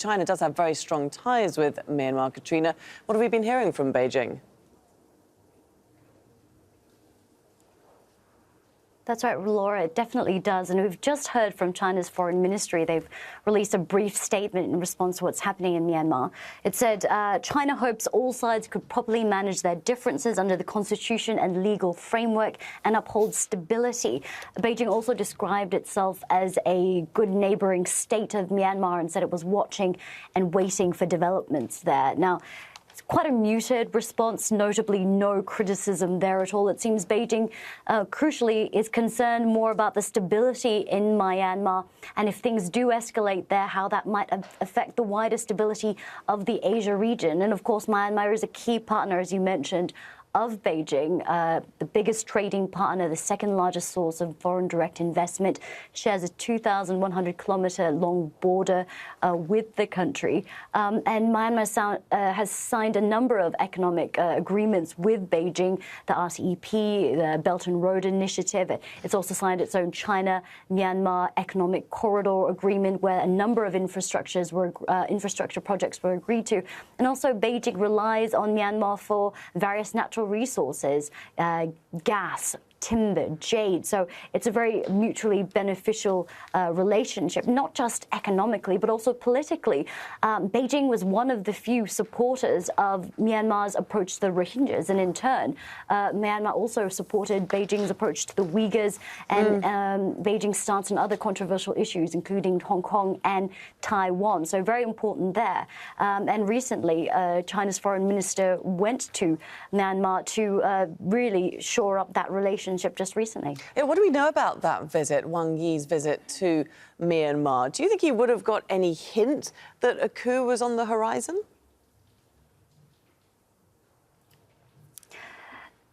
China does have very strong ties with Myanmar. Katrina, what have we been hearing from Beijing? That's right, Laura, it definitely does. And we've just heard from China's foreign ministry. They've released a brief statement in response to what's happening in Myanmar. It said, China hopes all sides could properly manage their differences under the constitution and legal framework and uphold stability. Beijing also described itself as a good neighbouring state of Myanmar and said it was watching and waiting for developments there. Now, quite a muted response, notably no criticism there at all. It seems Beijing, crucially, is concerned more about the stability in Myanmar and if things do escalate there, how that might affect the wider stability of the Asia region. And of course, Myanmar is a key partner, as you mentioned, of Beijing, the biggest trading partner, the second largest source of foreign direct investment, shares a 2,100-kilometre long border with the country. And Myanmar has signed a number of economic agreements with Beijing, the RCEP, the Belt and Road Initiative. It's also signed its own China-Myanmar Economic Corridor Agreement, where a number of infrastructure projects were agreed to. And also Beijing relies on Myanmar for various natural resources, gas, timber, jade. So it's a very mutually beneficial relationship, not just economically, but also politically. Beijing was one of the few supporters of Myanmar's approach to the Rohingyas, and in turn, Myanmar also supported Beijing's approach to the Uyghurs and Beijing's stance on other controversial issues, including Hong Kong and Taiwan. So very important there. And recently, China's foreign minister went to Myanmar to really shore up that relationship just recently. Yeah, what do we know about that visit, Wang Yi's visit to Myanmar? Do you think he would have got any hint that a coup was on the horizon?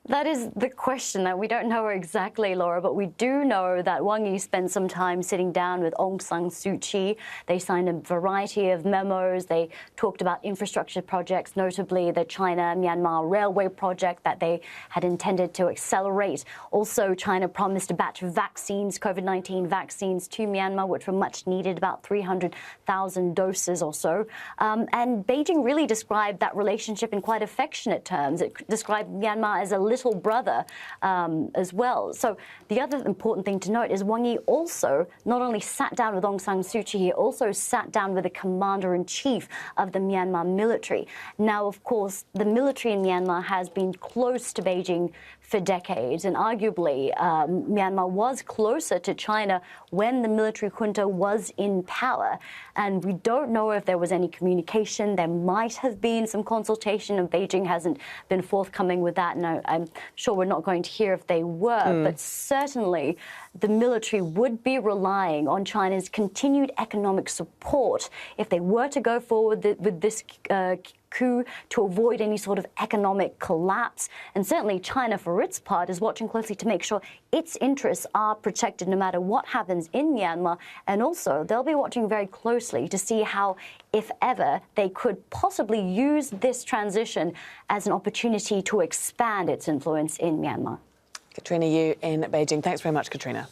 That is the question that we don't know exactly, Laura, but we do know that Wang Yi spent some time sitting down with Aung San Suu Kyi. They signed a variety of memos. They talked about infrastructure projects, notably the China-Myanmar railway project that they had intended to accelerate. Also, China promised a batch of vaccines, COVID-19 vaccines, to Myanmar, which were much needed, about 300,000 doses or so. And Beijing really described that relationship in quite affectionate terms. It described Myanmar as a little brother as well. So the other important thing to note is Wang Yi also not only sat down with Aung San Suu Kyi, he also sat down with the commander-in-chief of the Myanmar military. Now, of course, the military in Myanmar has been close to Beijing for decades, and arguably Myanmar was closer to China when the military junta was in power. And we don't know if there was any communication. There might have been some consultation, and Beijing hasn't been forthcoming with that. And I'm sure we're not going to hear if they were, but certainly the military would be relying on China's continued economic support if they were to go forward with this coup to avoid any sort of economic collapse. And certainly China, for its part, is watching closely to make sure its interests are protected no matter what happens in Myanmar. And also, they'll be watching very closely to see how, if ever, they could possibly use this transition as an opportunity to expand its influence in Myanmar. Katrina, you in Beijing. Thanks very much, Katrina.